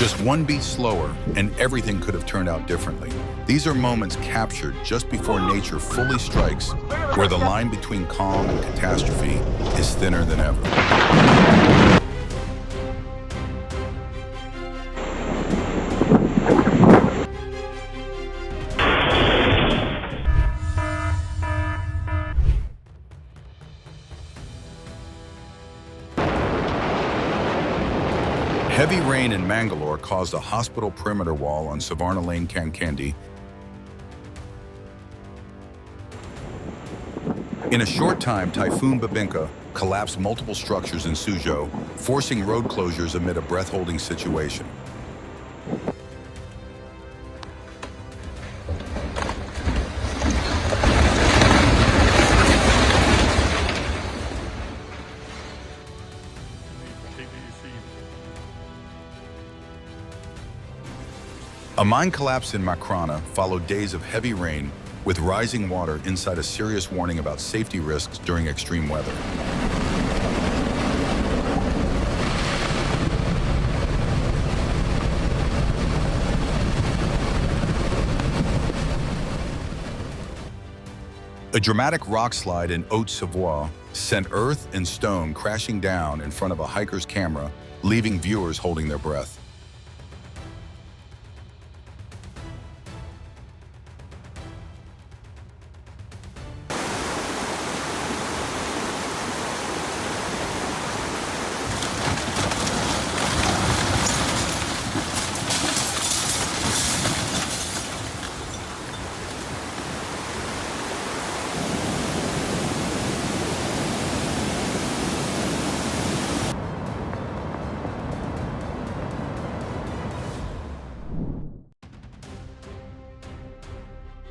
Just one beat slower, and everything could have turned out differently. These are moments captured just before nature fully strikes, where the line between calm and catastrophe is thinner than ever. Heavy rain in Mangalore caused a hospital perimeter wall on Savarna Lane, Kankandi. In a short time, Typhoon Babinka collapsed multiple structures in Suzhou, forcing road closures amid a breath-holding situation. A mine collapse in Makrana followed days of heavy rain, with rising water inside a serious warning about safety risks during extreme weather. A dramatic rock slide in Haute-Savoie sent earth and stone crashing down in front of a hiker's camera, leaving viewers holding their breath.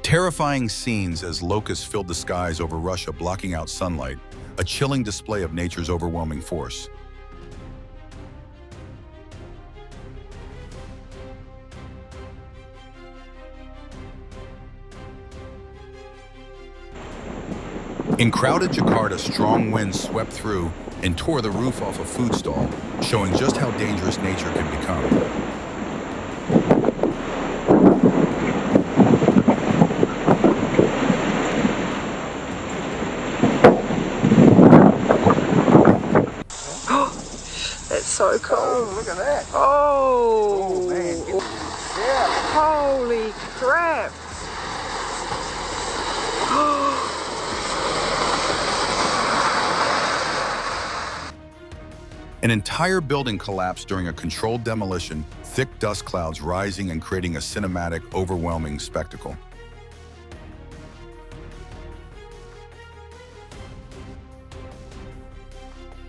Terrifying scenes as locusts filled the skies over Russia, blocking out sunlight, a chilling display of nature's overwhelming force. In crowded Jakarta, strong winds swept through and tore the roof off a food stall, showing just how dangerous nature can become. So cool. Oh, look at that. Oh, Man. Yeah. Holy crap. An entire building collapsed during a controlled demolition, thick dust clouds rising and creating a cinematic, overwhelming spectacle.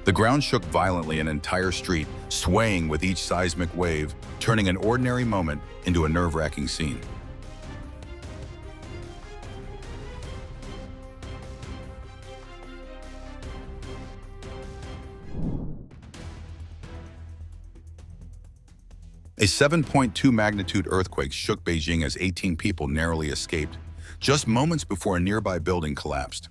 The ground shook violently, an entire street swaying with each seismic wave, turning an ordinary moment into a nerve-wracking scene. A 7.2 magnitude earthquake shook Beijing as 18 people narrowly escaped, just moments before a nearby building collapsed.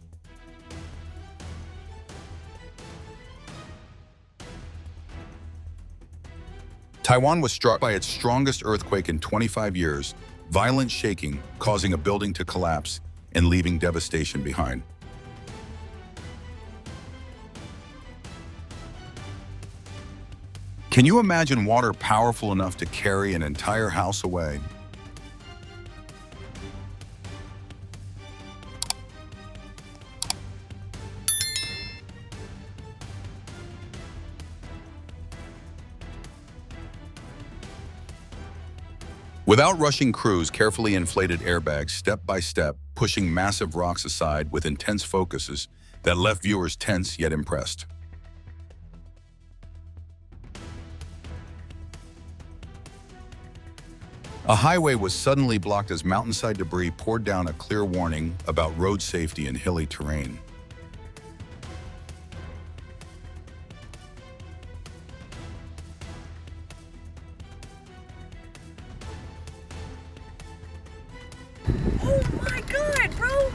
Taiwan was struck by its strongest earthquake in 25 years, violent shaking causing a building to collapse and leaving devastation behind. Can you imagine water powerful enough to carry an entire house away? Without rushing crews, carefully inflated airbags step by step, pushing massive rocks aside with intense focuses that left viewers tense yet impressed. A highway was suddenly blocked as mountainside debris poured down, a clear warning about road safety in hilly terrain. Oh my God, bro!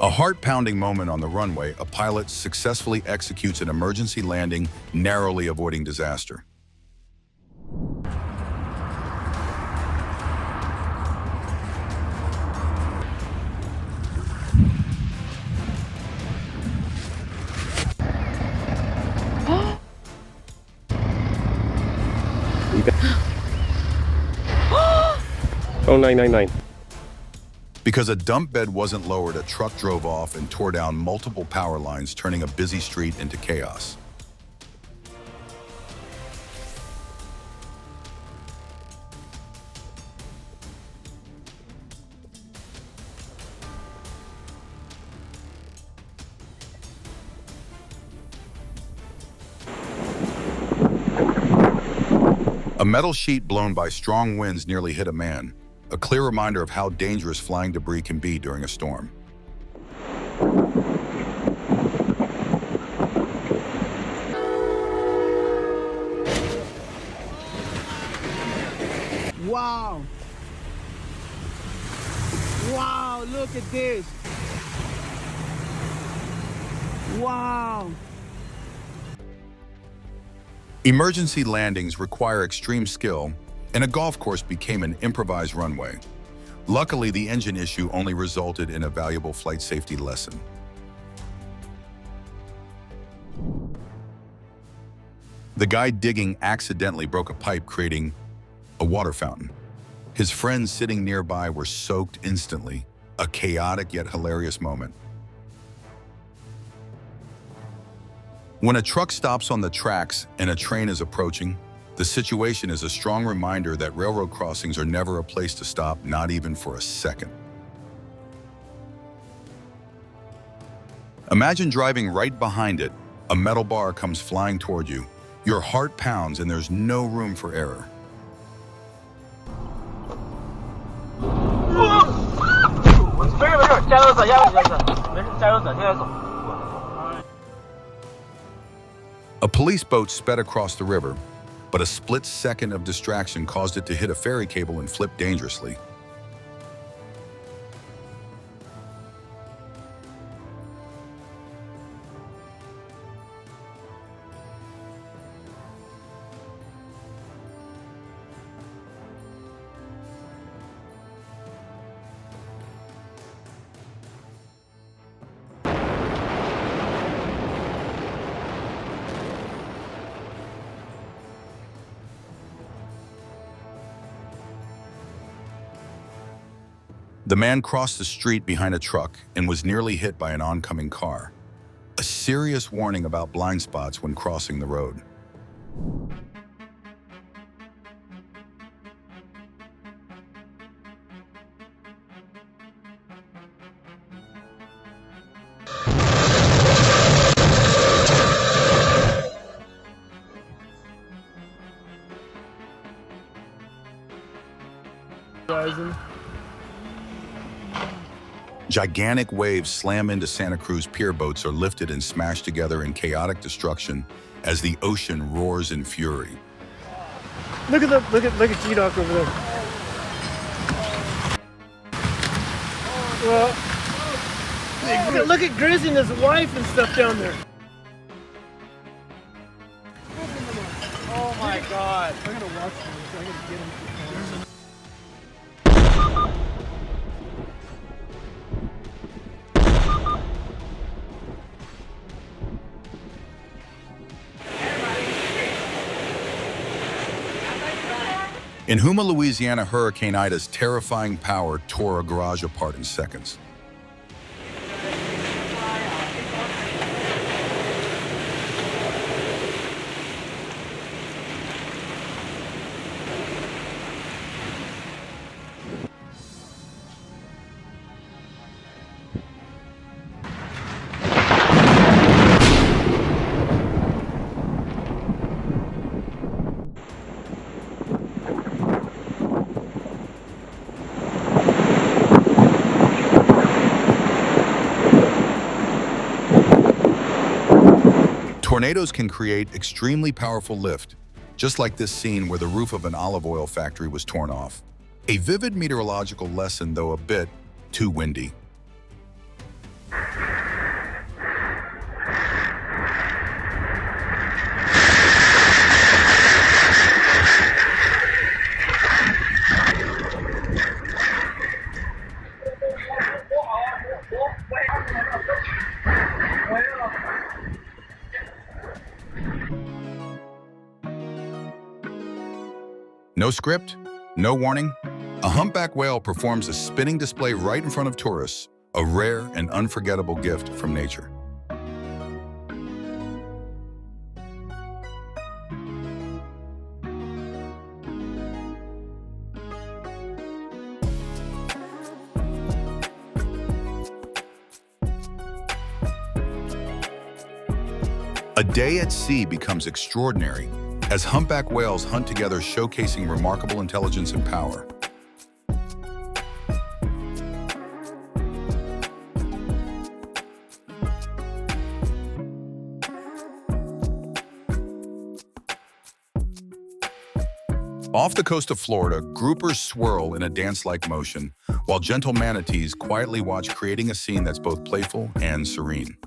A heart-pounding moment on the runway, a pilot successfully executes an emergency landing, narrowly avoiding disaster. Oh, 999. Because a dump bed wasn't lowered, a truck drove off and tore down multiple power lines, turning a busy street into chaos. A metal sheet blown by strong winds nearly hit a man, a clear reminder of how dangerous flying debris can be during a storm. Wow. Wow, look at this. Wow. Emergency landings require extreme skill, and a golf course became an improvised runway. Luckily, the engine issue only resulted in a valuable flight safety lesson. The guy digging accidentally broke a pipe, creating a water fountain. His friends sitting nearby were soaked instantly, a chaotic yet hilarious moment. When a truck stops on the tracks and a train is approaching, the situation is a strong reminder that railroad crossings are never a place to stop, not even for a second. Imagine driving right behind it. A metal bar comes flying toward you. Your heart pounds and there's no room for error. A police boat sped across the river, but a split second of distraction caused it to hit a ferry cable and flip dangerously. The man crossed the street behind a truck and was nearly hit by an oncoming car. A serious warning about blind spots when crossing the road. Gigantic waves slam into Santa Cruz. Pier boats are lifted and smashed together in chaotic destruction as the ocean roars in fury. Look at G-Doc over there. Well, look at Grizz and his wife and stuff down there. Oh my God. I'm gonna watch this. I'm gonna get him. In Houma, Louisiana, Hurricane Ida's terrifying power tore a garage apart in seconds. Tornadoes can create extremely powerful lift, just like this scene where the roof of an olive oil factory was torn off. A vivid meteorological lesson, though a bit too windy. No script, no warning. A humpback whale performs a spinning display right in front of tourists, a rare and unforgettable gift from nature. A day at sea becomes extraordinary as humpback whales hunt together, showcasing remarkable intelligence and power. Off the coast of Florida, groupers swirl in a dance-like motion, while gentle manatees quietly watch, creating a scene that's both playful and serene.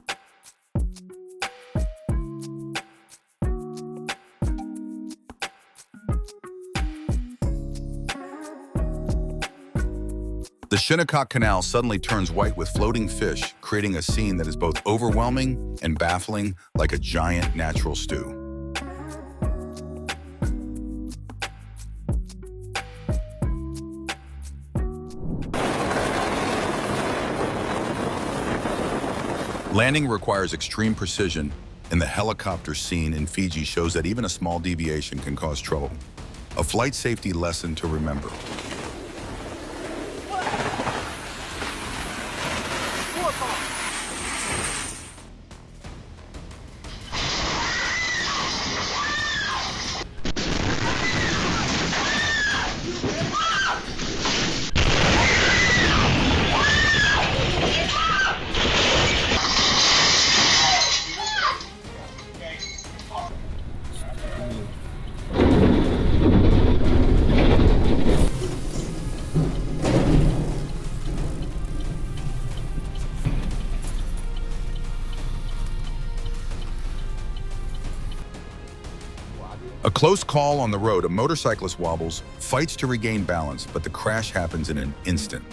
The Shinnecock Canal suddenly turns white with floating fish, creating a scene that is both overwhelming and baffling, like a giant natural stew. Landing requires extreme precision, and the helicopter scene in Fiji shows that even a small deviation can cause trouble. A flight safety lesson to remember. A close call on the road, a motorcyclist wobbles, fights to regain balance, but the crash happens in an instant.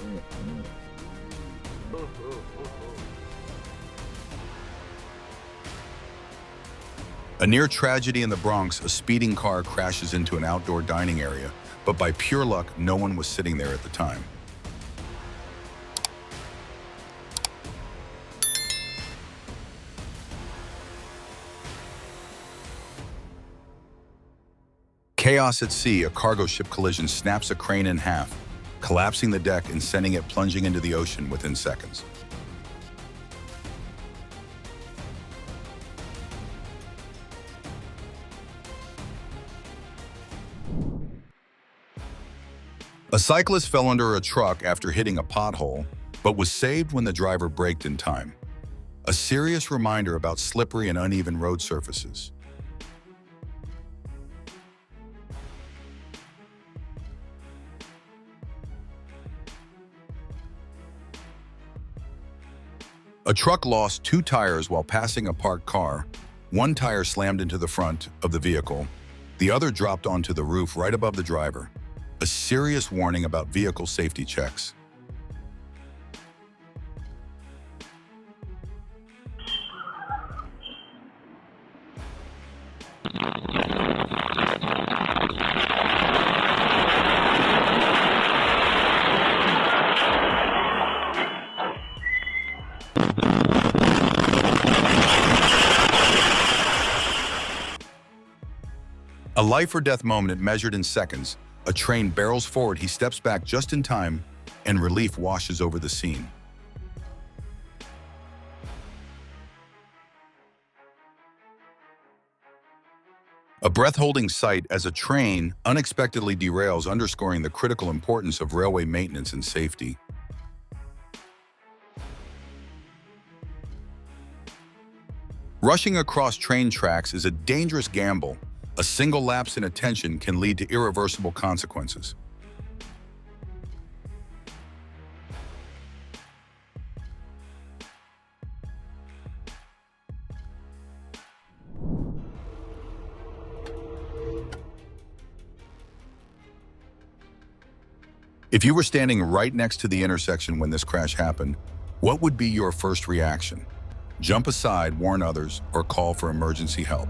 A near tragedy in the Bronx, a speeding car crashes into an outdoor dining area, but by pure luck, no one was sitting there at the time. Chaos at sea, a cargo ship collision snaps a crane in half, collapsing the deck and sending it plunging into the ocean within seconds. A cyclist fell under a truck after hitting a pothole, but was saved when the driver braked in time. A serious reminder about slippery and uneven road surfaces. A truck lost 2 tires while passing a parked car. One tire slammed into the front of the vehicle. The other dropped onto the roof right above the driver. A serious warning about vehicle safety checks. A life or death moment measured in seconds. A train barrels forward, he steps back just in time, and relief washes over the scene. A breath-holding sight as a train unexpectedly derails, underscoring the critical importance of railway maintenance and safety. Rushing across train tracks is a dangerous gamble. A single lapse in attention can lead to irreversible consequences. If you were standing right next to the intersection when this crash happened, what would be your first reaction? Jump aside, warn others, or call for emergency help?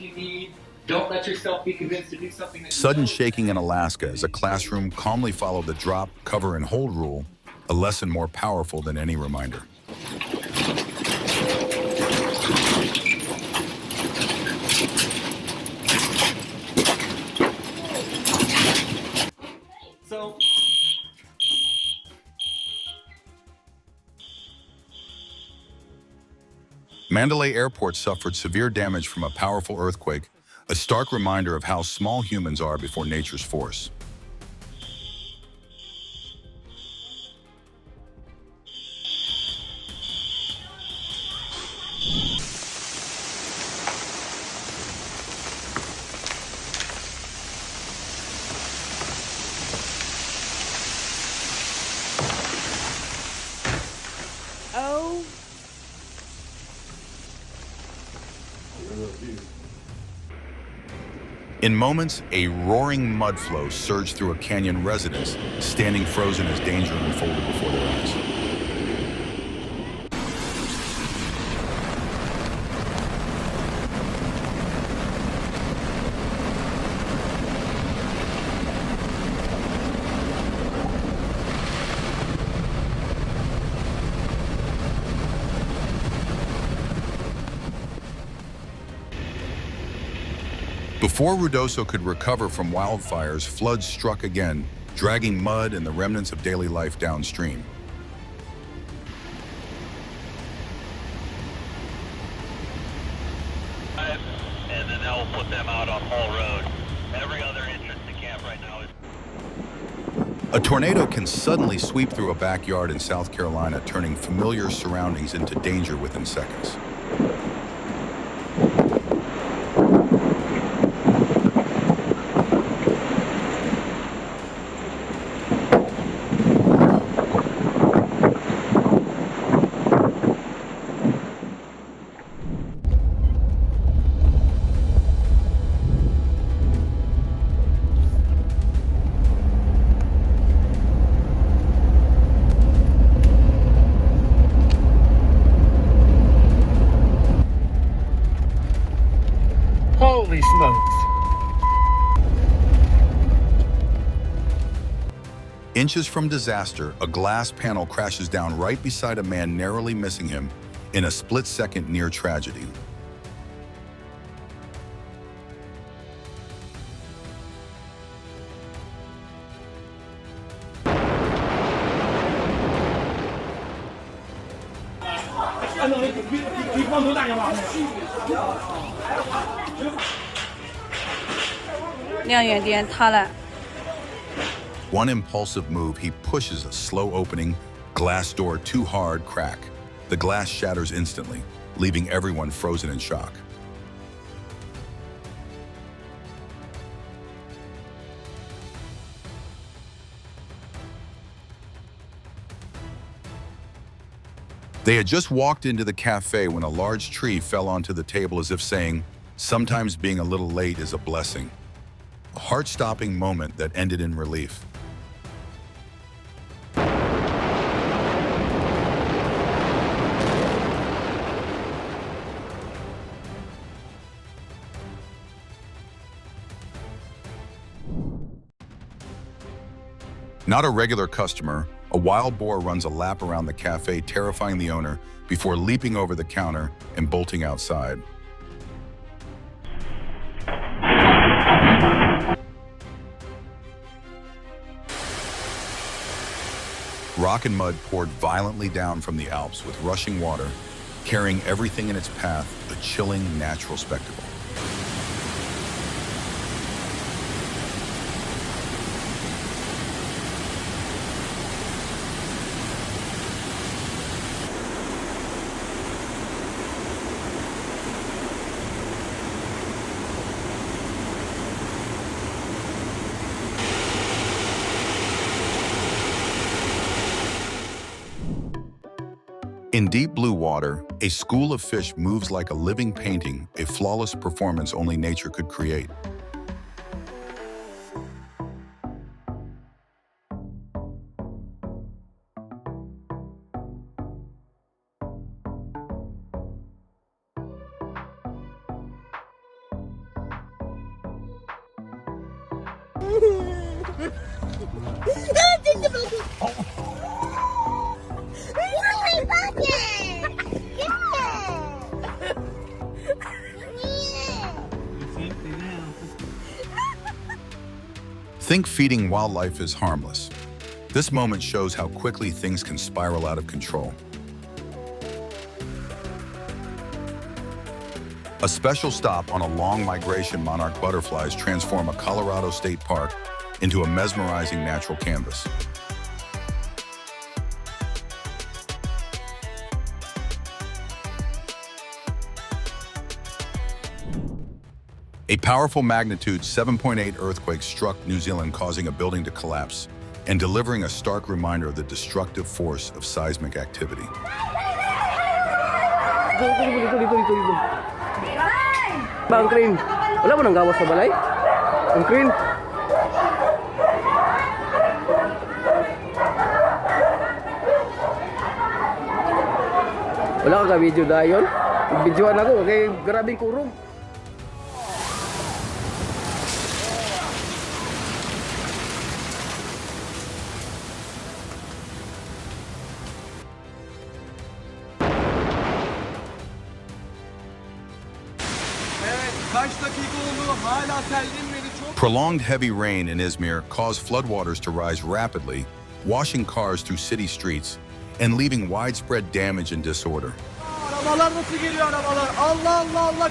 you need. Don't let yourself be convinced to do something that Sudden shaking in Alaska as a classroom calmly followed the drop, cover, and hold rule, a lesson more powerful than any reminder. So, Mandalay Airport suffered severe damage from a powerful earthquake, a stark reminder of how small humans are before nature's force. Oh. In moments, a roaring mud flow surged through a canyon residence, standing frozen as danger unfolded before their eyes. Before Ruidoso could recover from wildfires, floods struck again, dragging mud and the remnants of daily life downstream. And then they'll put them out on Hall Road. Every other entrance to camp right now is... A tornado can suddenly sweep through a backyard in South Carolina, turning familiar surroundings into danger within seconds. Holy smokes. Inches from disaster, a glass panel crashes down right beside a man, narrowly missing him in a split-second near tragedy. One impulsive move, he pushes a slow opening glass door too hard, crack. The glass shatters instantly, leaving everyone frozen in shock. They had just walked into the cafe when a large tree fell onto the table, as if saying, "Sometimes being a little late is a blessing." A heart-stopping moment that ended in relief. Not a regular customer, a wild boar runs a lap around the cafe, terrifying the owner before leaping over the counter and bolting outside. Rock and mud poured violently down from the Alps with rushing water, carrying everything in its path, a chilling natural spectacle. In deep blue water, a school of fish moves like a living painting, a flawless performance only nature could create. Think feeding wildlife is harmless. This moment shows how quickly things can spiral out of control. A special stop on a long migration monarch butterflies transform a Colorado state park into a mesmerizing natural canvas. A powerful magnitude 7.8 earthquake struck New Zealand, causing a building to collapse and delivering a stark reminder of the destructive force of seismic activity. Ba, ang crane? Wala mo nang gawas sa balay? Ang crane? Wala ka ka-video dayon? Videoan ako, kay grabing kurong. Prolonged heavy rain in Izmir caused floodwaters to rise rapidly, washing cars through city streets and leaving widespread damage and disorder. Arabalar nasıl geliyor arabalar? Allah Allah Allah.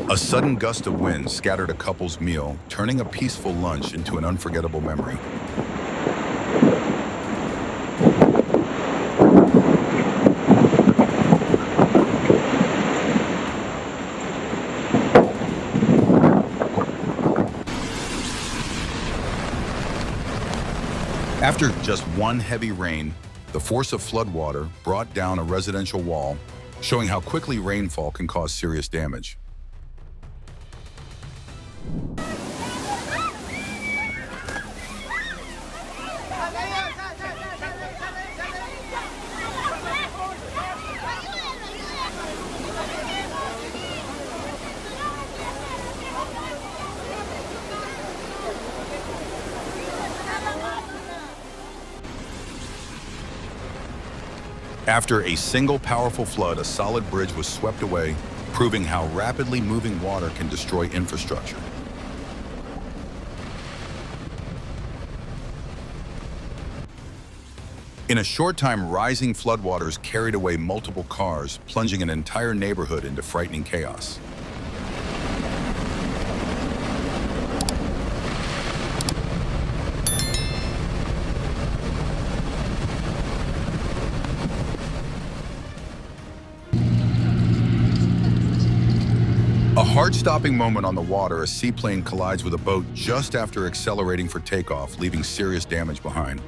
A sudden gust of wind scattered a couple's meal, turning a peaceful lunch into an unforgettable memory. After just one heavy rain, the force of floodwater brought down a residential wall, showing how quickly rainfall can cause serious damage. After a single powerful flood, a solid bridge was swept away, proving how rapidly moving water can destroy infrastructure. In a short time, rising floodwaters carried away multiple cars, plunging an entire neighborhood into frightening chaos. A heart-stopping moment on the water, a seaplane collides with a boat just after accelerating for takeoff, leaving serious damage behind.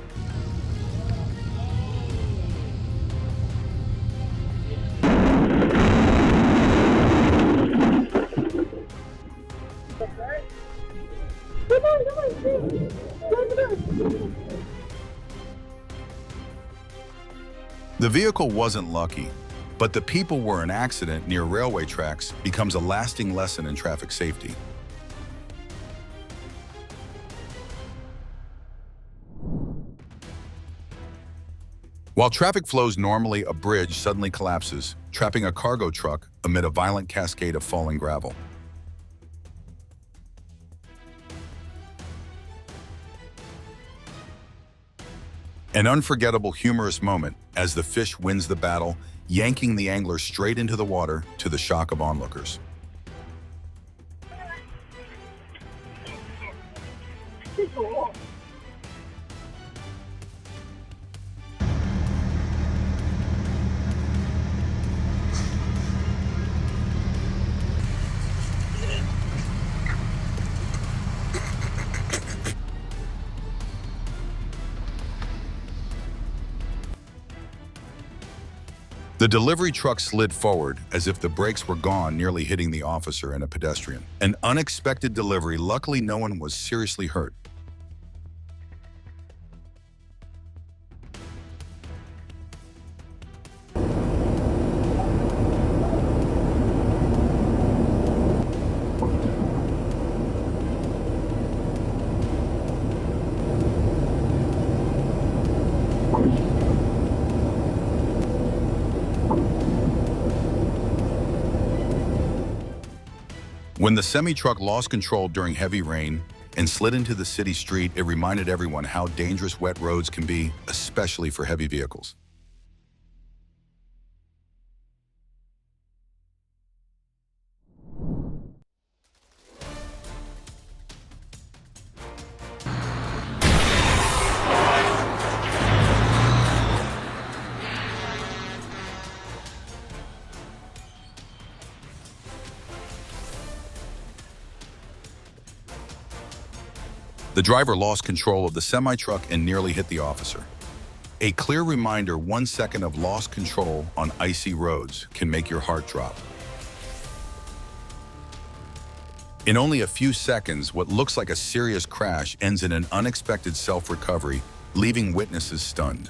The vehicle wasn't lucky, but the people were. An accident near railway tracks becomes a lasting lesson in traffic safety. While traffic flows normally, a bridge suddenly collapses, trapping a cargo truck amid a violent cascade of falling gravel. An unforgettable, humorous moment as the fish wins the battle, yanking the angler straight into the water to the shock of onlookers. The delivery truck slid forward as if the brakes were gone, nearly hitting the officer and a pedestrian. An unexpected delivery. Luckily, no one was seriously hurt. When the semi-truck lost control during heavy rain and slid into the city street, it reminded everyone how dangerous wet roads can be, especially for heavy vehicles. The driver lost control of the semi-truck and nearly hit the officer. A clear reminder, 1 second of lost control on icy roads can make your heart drop. In only a few seconds, what looks like a serious crash ends in an unexpected self-recovery, leaving witnesses stunned.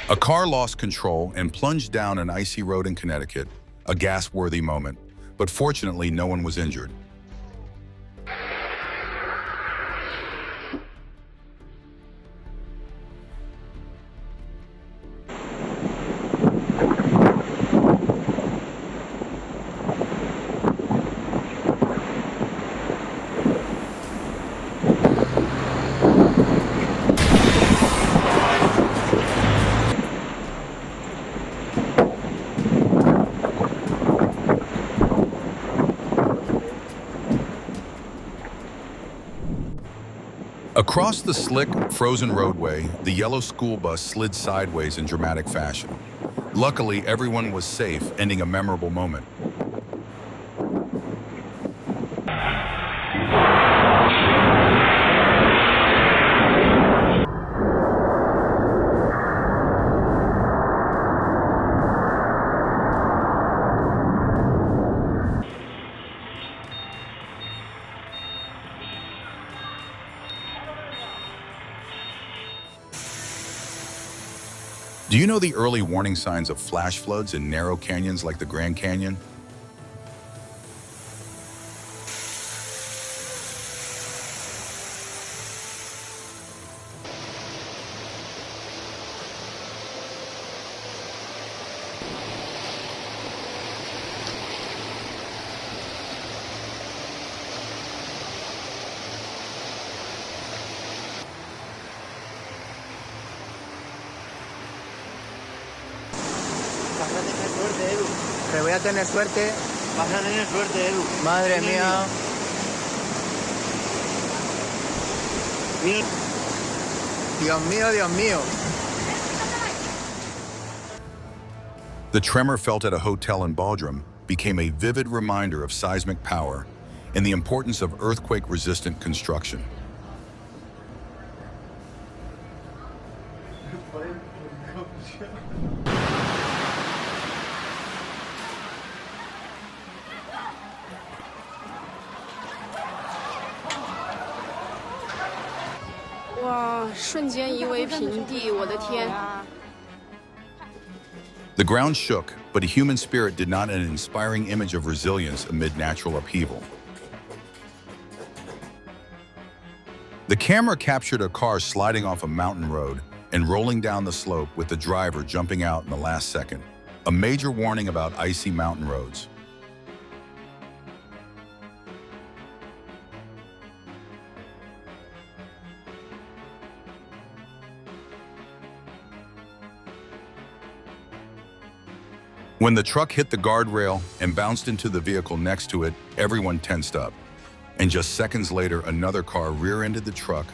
A car lost control and plunged down an icy road in Connecticut, a gas-worthy moment, but fortunately no one was injured. Across the slick, frozen roadway, the yellow school bus slid sideways in dramatic fashion. Luckily, everyone was safe, ending a memorable moment. Do you know the early warning signs of flash floods in narrow canyons like the Grand Canyon? Vas a tener suerte, Edu. Que voy a tener suerte. Vas a tener suerte, Edu. Madre mía. Mira. Dios mío, Dios mío. The tremor felt at a hotel in Bodrum became a vivid reminder of seismic power and the importance of earthquake-resistant construction. The ground shook, but a human spirit did not an inspiring image of resilience amid natural upheaval. The camera captured a car sliding off a mountain road and rolling down the slope with the driver jumping out in the last second, a major warning about icy mountain roads. When the truck hit the guardrail and bounced into the vehicle next to it, everyone tensed up. And just seconds later, another car rear-ended the truck.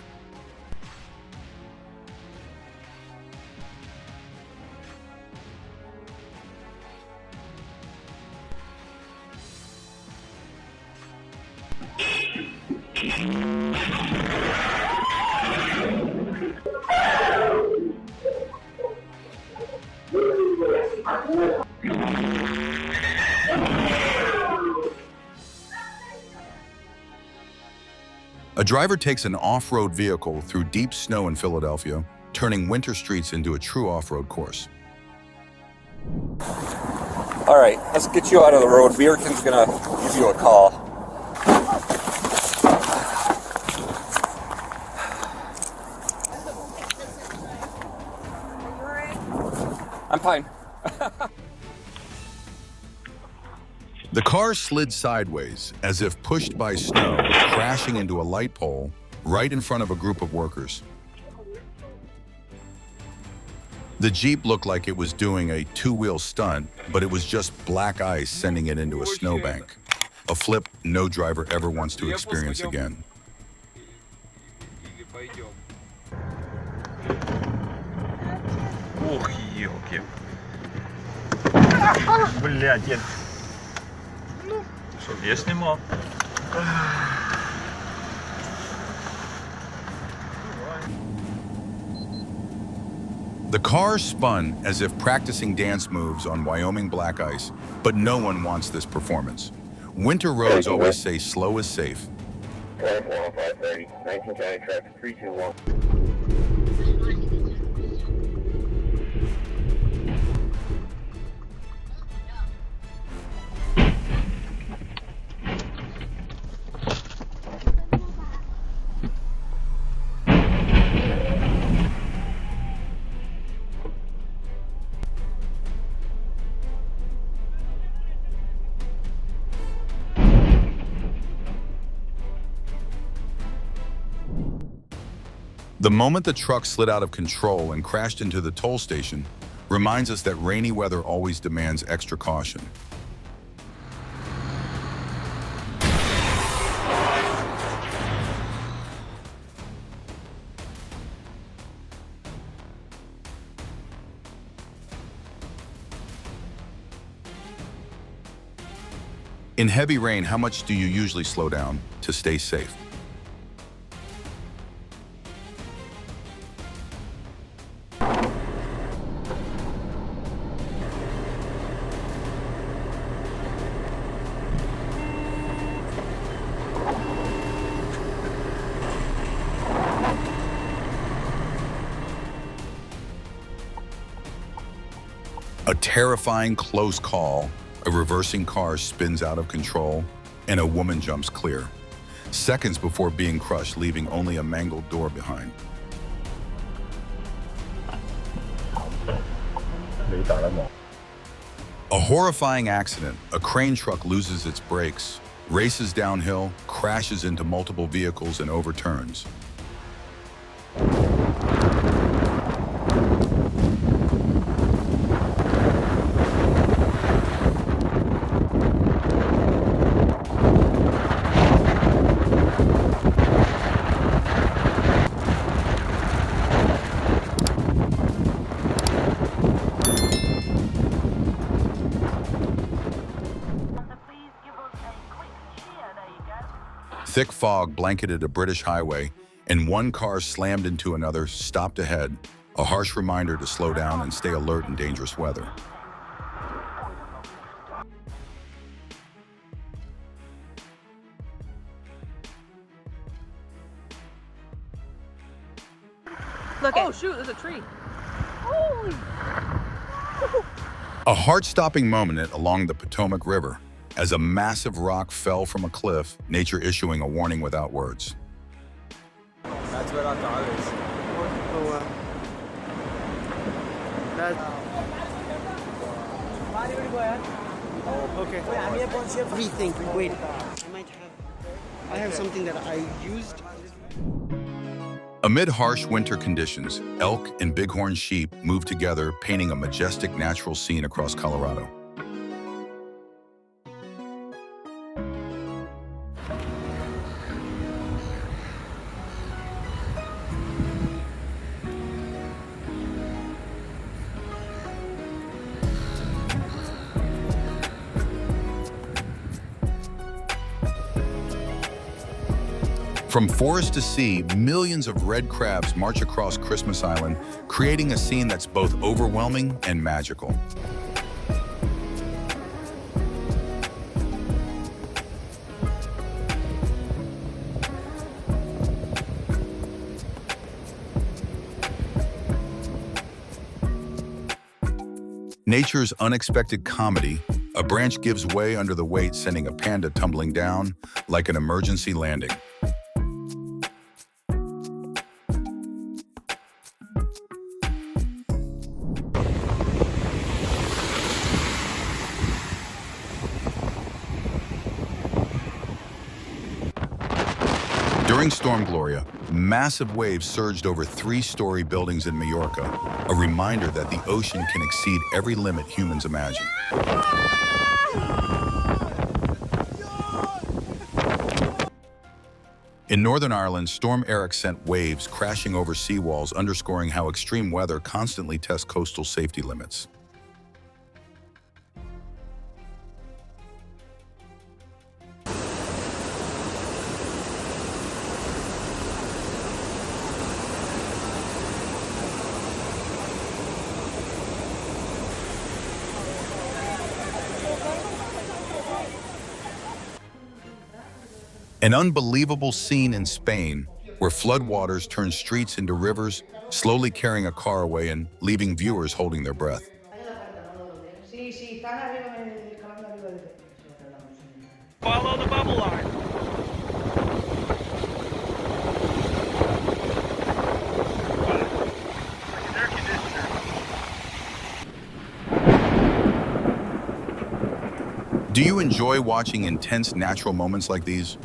A driver takes an off-road vehicle through deep snow in Philadelphia, turning winter streets into a true off-road course. All right, let's get you out of the road. Beerkin's gonna give you a call. I'm fine. The car slid sideways as if pushed by snow, crashing into a light pole right in front of a group of workers. The Jeep looked like it was doing a two-wheel stunt, but it was just black ice sending it into a snowbank. A flip no driver ever wants to experience again. Ух, елки. Блядь, я... Чтоб я снимал. The car spun as if practicing dance moves on Wyoming black ice, but no one wants this performance. Winter roads always say slow is safe. 530, 19 County traffic 321. The moment the truck slid out of control and crashed into the toll station reminds us that rainy weather always demands extra caution. In heavy rain, how much do you usually slow down to stay safe? A terrifying close call, a reversing car spins out of control, and a woman jumps clear, seconds before being crushed, leaving only a mangled door behind. A horrifying accident. A crane truck loses its brakes, races downhill, crashes into multiple vehicles, and overturns. Thick fog blanketed a British highway, and one car slammed into another, stopped ahead, a harsh reminder to slow down and stay alert in dangerous weather. Look, oh shoot, there's a tree. Holy! A heart-stopping moment along the Potomac River as a massive rock fell from a cliff, nature issuing a warning without words. That's where our car is. Oh, okay. Rethink. Wait. I have something that I used. Amid harsh winter conditions, elk and bighorn sheep move together, painting a majestic natural scene across Colorado. From forest to sea, millions of red crabs march across Christmas Island, creating a scene that's both overwhelming and magical. Nature's unexpected comedy, a branch gives way under the weight, sending a panda tumbling down like an emergency landing. During Storm Gloria, massive waves surged over 3-story buildings in Majorca, a reminder that the ocean can exceed every limit humans imagine. In Northern Ireland, Storm Eric sent waves crashing over seawalls, underscoring how extreme weather constantly tests coastal safety limits. An unbelievable scene in Spain, where floodwaters turn streets into rivers, slowly carrying a car away and leaving viewers holding their breath. Follow the bubble line. Do you enjoy watching intense natural moments like these?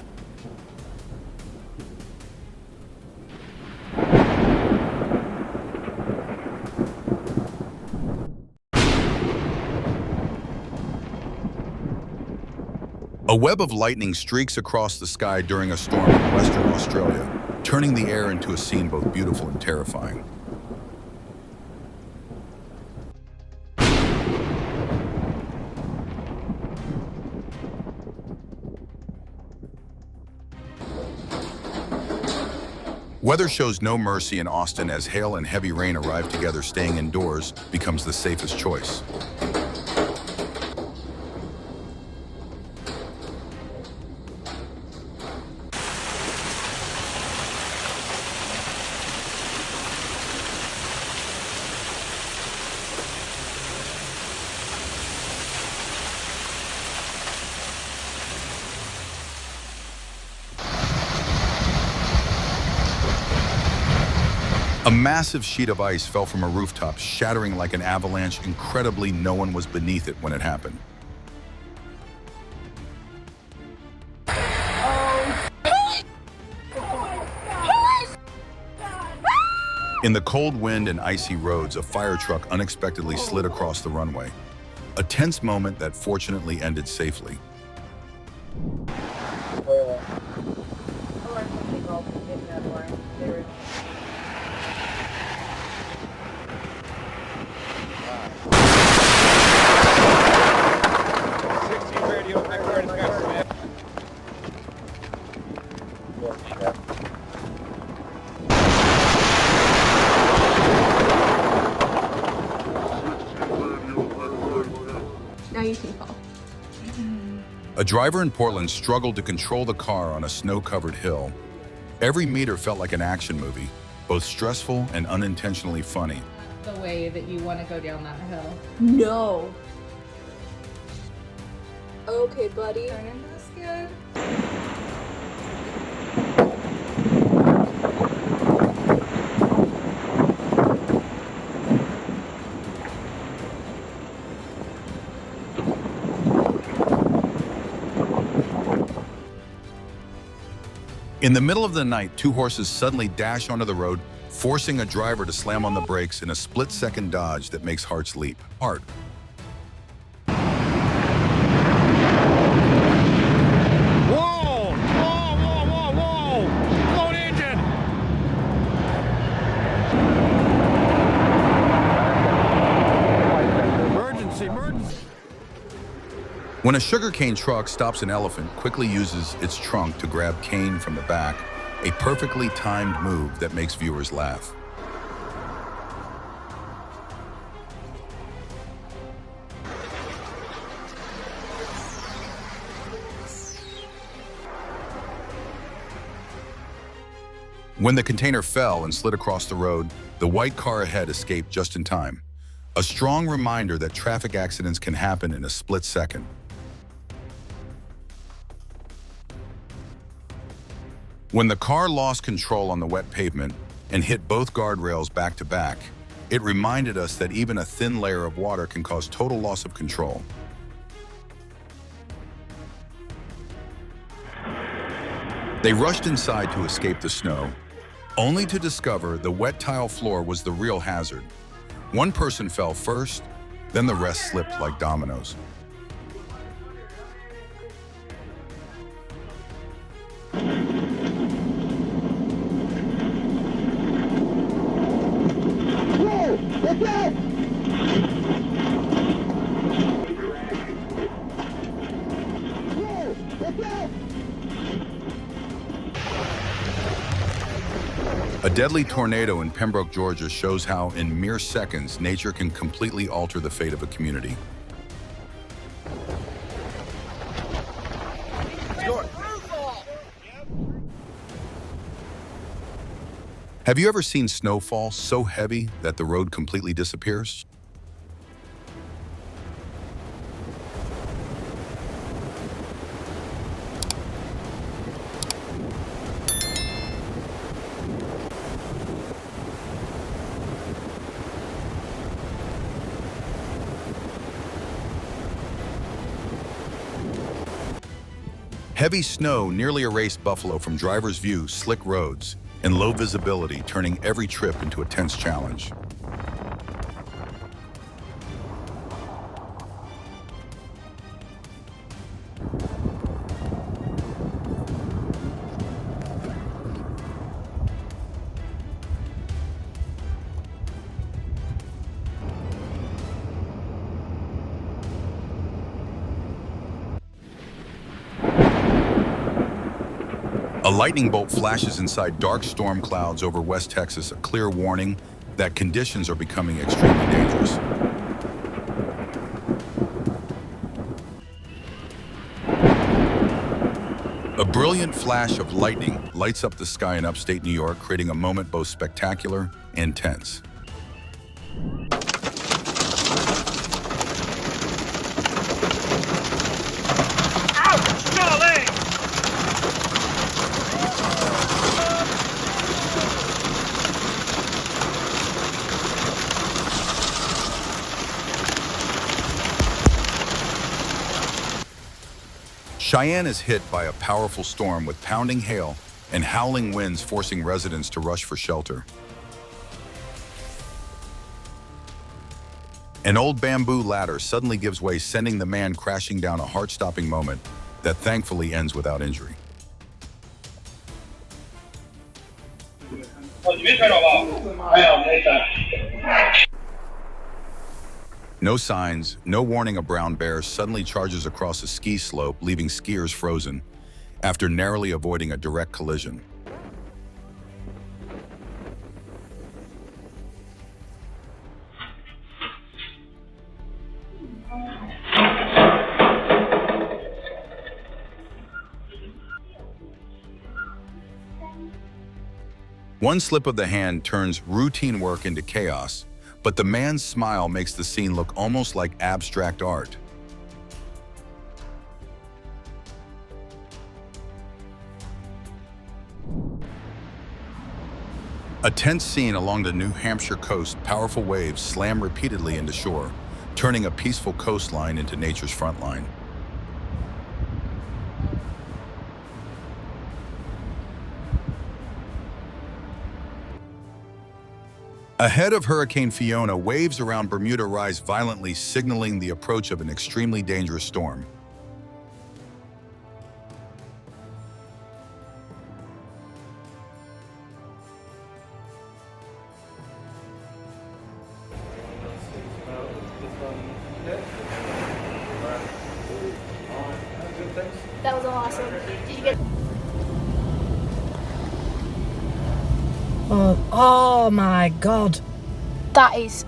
A web of lightning streaks across the sky during a storm in Western Australia, turning the air into a scene both beautiful and terrifying. Weather shows no mercy in Austin as hail and heavy rain arrive together. Staying indoors becomes the safest choice. A massive sheet of ice fell from a rooftop, shattering like an avalanche. Incredibly, no one was beneath it when it happened. In the cold wind and icy roads, a fire truck unexpectedly slid across the runway. A tense moment that fortunately ended safely. Now you can call. A driver in Portland struggled to control the car on a snow-covered hill. Every meter felt like an action movie, both stressful and unintentionally funny. The way that you want to go down that hill. No. Okay, buddy. Turn into the skid. In the middle of the night, 2 horses suddenly dash onto the road, forcing a driver to slam on the brakes in a split-second dodge that makes hearts leap. Heart. When a sugarcane truck stops an elephant, quickly uses its trunk to grab cane from the back, a perfectly timed move that makes viewers laugh. When the container fell and slid across the road, the white car ahead escaped just in time. A strong reminder that traffic accidents can happen in a split second. When the car lost control on the wet pavement and hit both guardrails back to back, it reminded us that even a thin layer of water can cause total loss of control. They rushed inside to escape the snow, only to discover the wet tile floor was the real hazard. One person fell first, then the rest slipped like dominoes. A deadly tornado in Pembroke, Georgia shows how, in mere seconds, nature can completely alter the fate of a community. Have you ever seen snowfall so heavy that the road completely disappears? Heavy snow nearly erased Buffalo from driver's view, slick roads, and low visibility, turning every trip into a tense challenge. A lightning bolt flashes inside dark storm clouds over West Texas, a clear warning that conditions are becoming extremely dangerous. A brilliant flash of lightning lights up the sky in upstate New York, creating a moment both spectacular and tense. Cheyenne is hit by a powerful storm with pounding hail and howling winds, forcing residents to rush for shelter. An old bamboo ladder suddenly gives way, sending the man crashing down, a heart-stopping moment that thankfully ends without injury. No signs, no warning, a brown bear suddenly charges across a ski slope, leaving skiers frozen after narrowly avoiding a direct collision. One slip of the hand turns routine work into chaos, but the man's smile makes the scene look almost like abstract art. A tense scene along the New Hampshire coast, powerful waves slam repeatedly into shore, turning a peaceful coastline into nature's front line. Ahead of Hurricane Fiona, waves around Bermuda rise violently, signaling the approach of an extremely dangerous storm. That was awesome. Did you get... Oh my God. That is...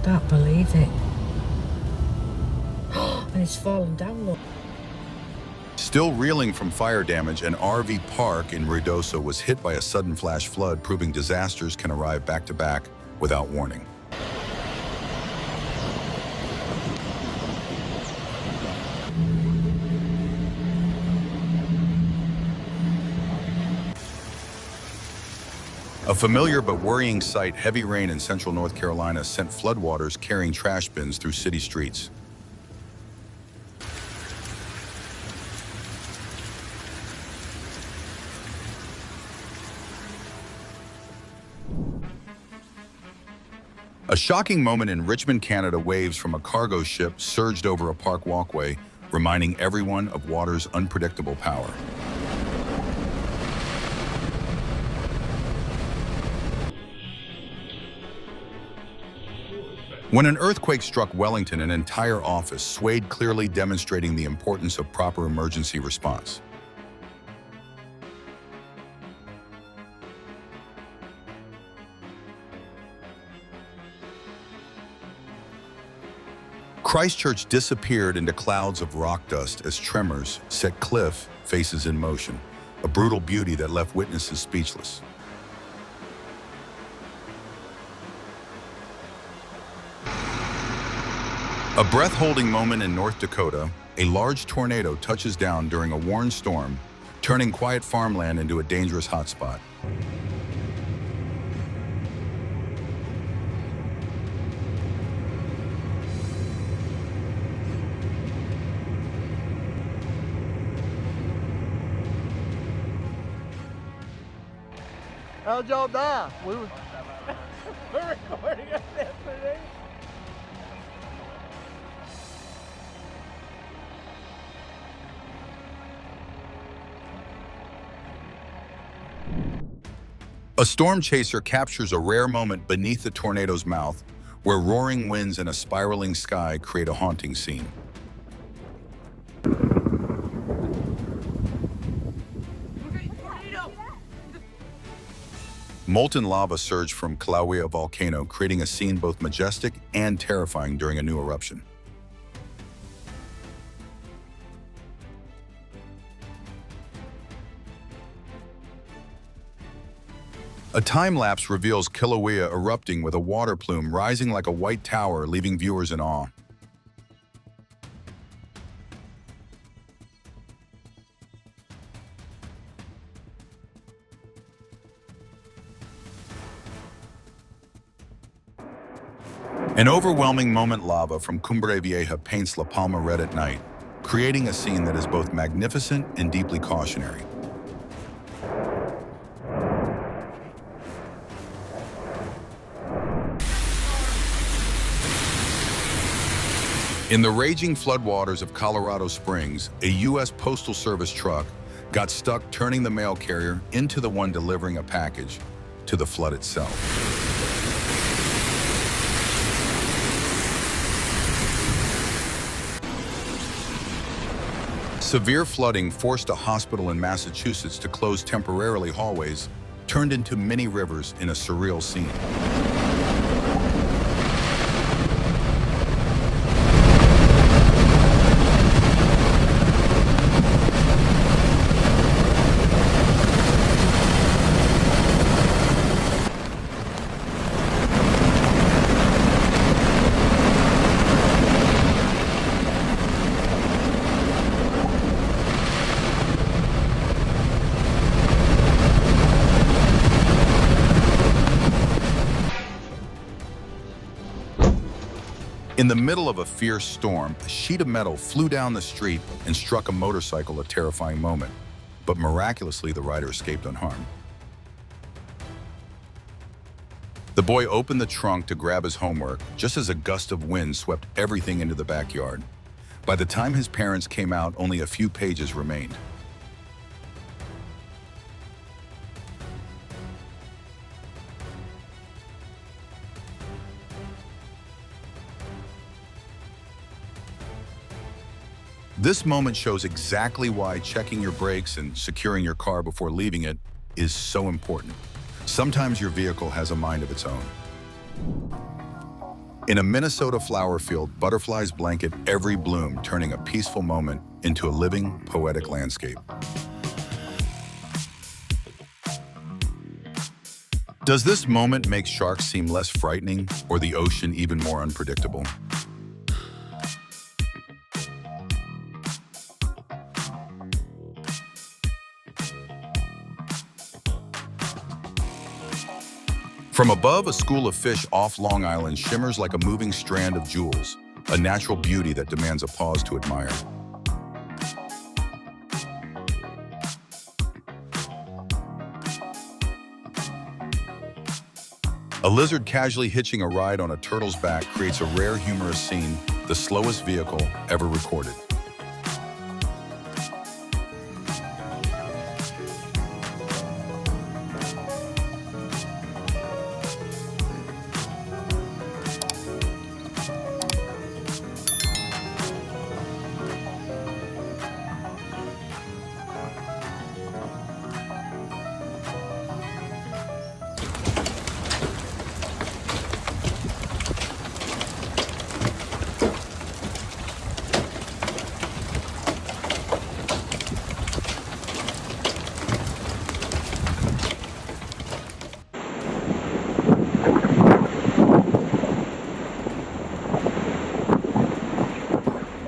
Don't believe it. And it's fallen down, look. Still reeling from fire damage, an RV park in Ruidoso was hit by a sudden flash flood, proving disasters can arrive back-to-back without warning. A familiar but worrying sight, heavy rain in central North Carolina sent floodwaters carrying trash bins through city streets. shocking moment in Richmond, Canada, waves from a cargo ship surged over a park walkway, reminding everyone of water's unpredictable power. When an earthquake struck Wellington, an entire office swayed, clearly demonstrating the importance of proper emergency response. Christchurch disappeared into clouds of rock dust as tremors set cliff faces in motion, a brutal beauty that left witnesses speechless. A breath-holding moment in North Dakota, a large tornado touches down during a warned storm, turning quiet farmland into a dangerous hotspot. How'd y'all die? We're recording it today. A storm chaser captures a rare moment beneath the tornado's mouth, where roaring winds and a spiraling sky create a haunting scene. Molten lava surged from Kilauea volcano, creating a scene both majestic and terrifying during a new eruption. A time-lapse reveals Kilauea erupting with a water plume rising like a white tower, leaving viewers in awe. An overwhelming moment, lava from Cumbre Vieja paints La Palma red at night, creating a scene that is both magnificent and deeply cautionary. In the raging floodwaters of Colorado Springs, a U.S. Postal Service truck got stuck, turning the mail carrier into the one delivering a package to the flood itself. Severe flooding forced a hospital in Massachusetts to close temporarily. Hallways turned into mini rivers in a surreal scene. In the middle of a fierce storm, a sheet of metal flew down the street and struck a motorcycle, a terrifying moment. But miraculously, the rider escaped unharmed. The boy opened the trunk to grab his homework, just as a gust of wind swept everything into the backyard. By the time his parents came out, only a few pages remained. This moment shows exactly why checking your brakes and securing your car before leaving it is so important. Sometimes your vehicle has a mind of its own. In a Minnesota flower field, butterflies blanket every bloom, turning a peaceful moment into a living, poetic landscape. Does this moment make sharks seem less frightening or the ocean even more unpredictable? From above, a school of fish off Long Island shimmers like a moving strand of jewels, a natural beauty that demands a pause to admire. A lizard casually hitching a ride on a turtle's back creates a rare humorous scene, the slowest vehicle ever recorded.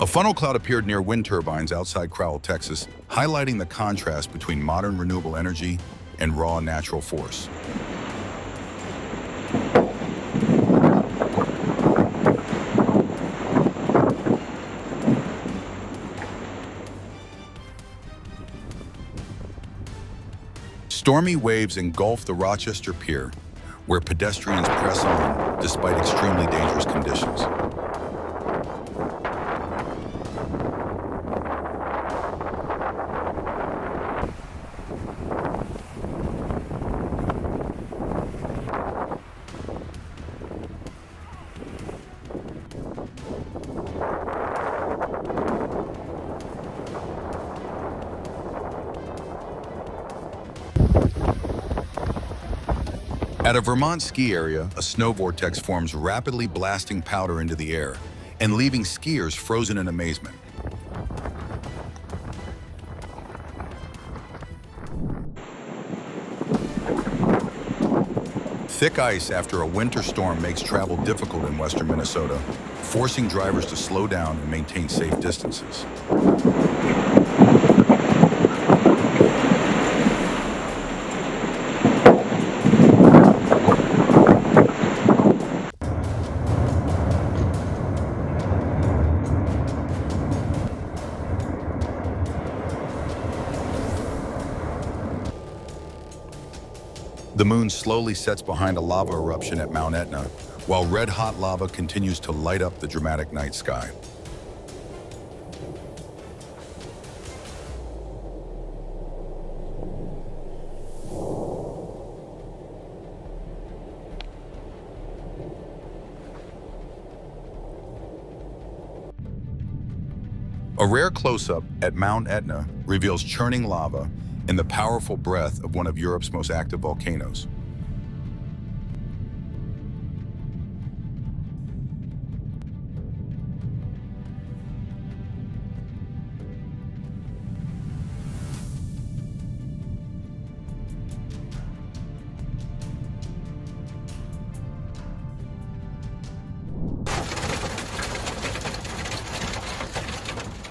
A funnel cloud appeared near wind turbines outside Crowell, Texas, highlighting the contrast between modern renewable energy and raw natural force. Stormy waves engulf the Rochester Pier, where pedestrians press on despite extremely dangerous conditions. At a Vermont ski area, a snow vortex forms, rapidly blasting powder into the air and leaving skiers frozen in amazement. Thick ice after a winter storm makes travel difficult in western Minnesota, forcing drivers to slow down and maintain safe distances. The moon slowly sets behind a lava eruption at Mount Etna, while red-hot lava continues to light up the dramatic night sky. A rare close-up at Mount Etna reveals churning lava and the powerful breath of one of Europe's most active volcanoes.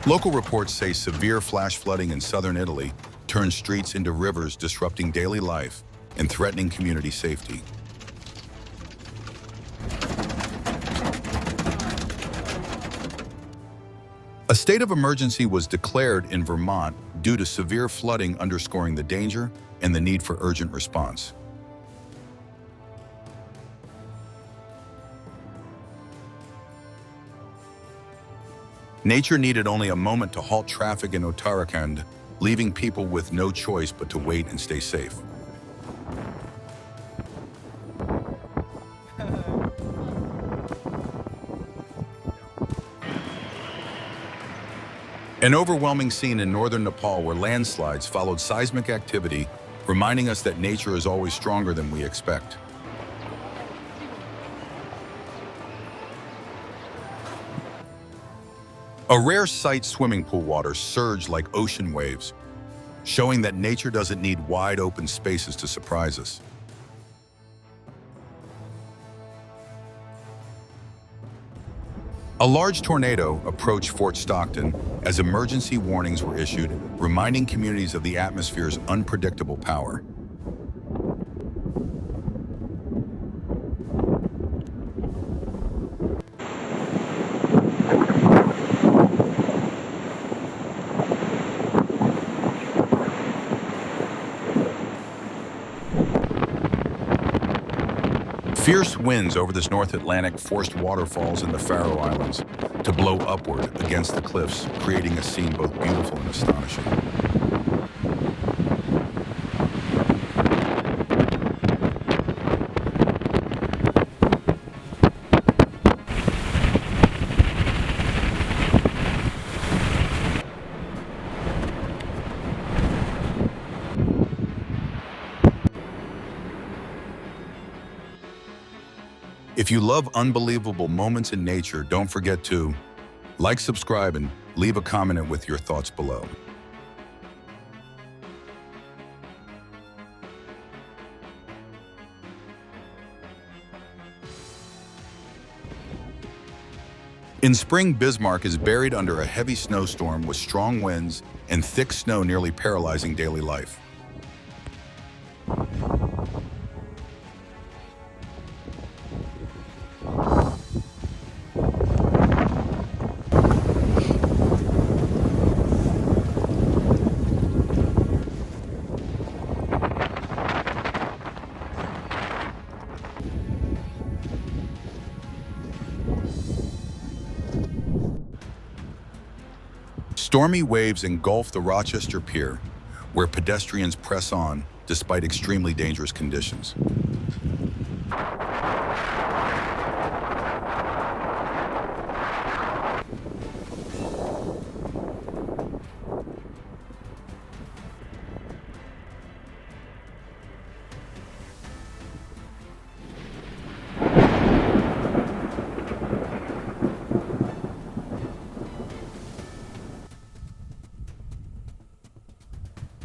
Local reports say severe flash flooding in southern Italy turned streets into rivers, disrupting daily life and threatening community safety. A state of emergency was declared in Vermont due to severe flooding, underscoring the danger and the need for urgent response. Nature needed only a moment to halt traffic in Uttarakhand, leaving people with no choice but to wait and stay safe. An overwhelming scene in northern Nepal where landslides followed seismic activity, reminding us that nature is always stronger than we expect. A rare sight, swimming pool water surged like ocean waves, showing that nature doesn't need wide open spaces to surprise us. A large tornado approached Fort Stockton as emergency warnings were issued, reminding communities of the atmosphere's unpredictable power. Fierce winds over this North Atlantic forced waterfalls in the Faroe Islands to blow upward against the cliffs, creating a scene both beautiful and astonishing. If you love unbelievable moments in nature, don't forget to like, subscribe, and leave a comment with your thoughts below. In spring, Bismarck is buried under a heavy snowstorm with strong winds and thick snow nearly paralyzing daily life. Stormy waves engulf the Rochester Pier, where pedestrians press on despite extremely dangerous conditions.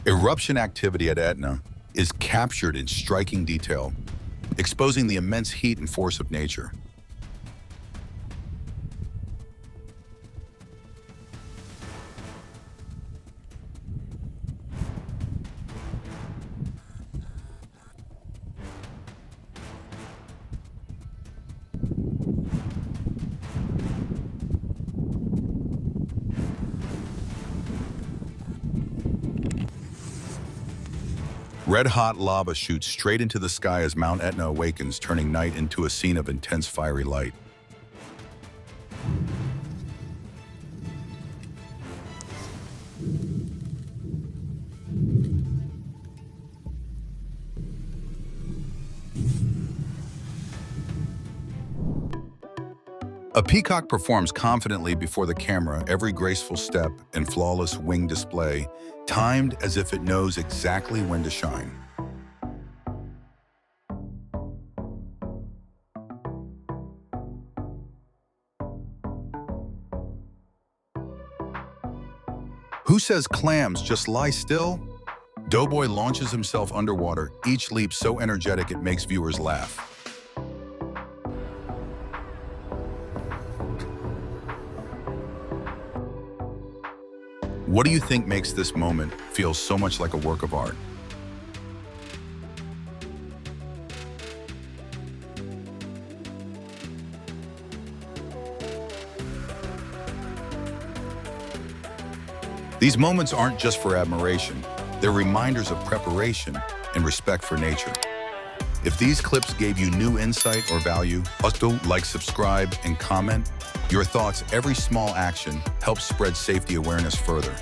Eruption activity at Etna is captured in striking detail, exposing the immense heat and force of nature. Red-hot lava shoots straight into the sky as Mount Etna awakens, turning night into a scene of intense fiery light. A peacock performs confidently before the camera, every graceful step and flawless wing display, timed as if it knows exactly when to shine. Who says clams just lie still? Doughboy launches himself underwater, each leap so energetic it makes viewers laugh. What do you think makes this moment feel so much like a work of art? These moments aren't just for admiration, they're reminders of preparation and respect for nature. If these clips gave you new insight or value, like, subscribe, and comment. Your thoughts, every small action, helps spread safety awareness further.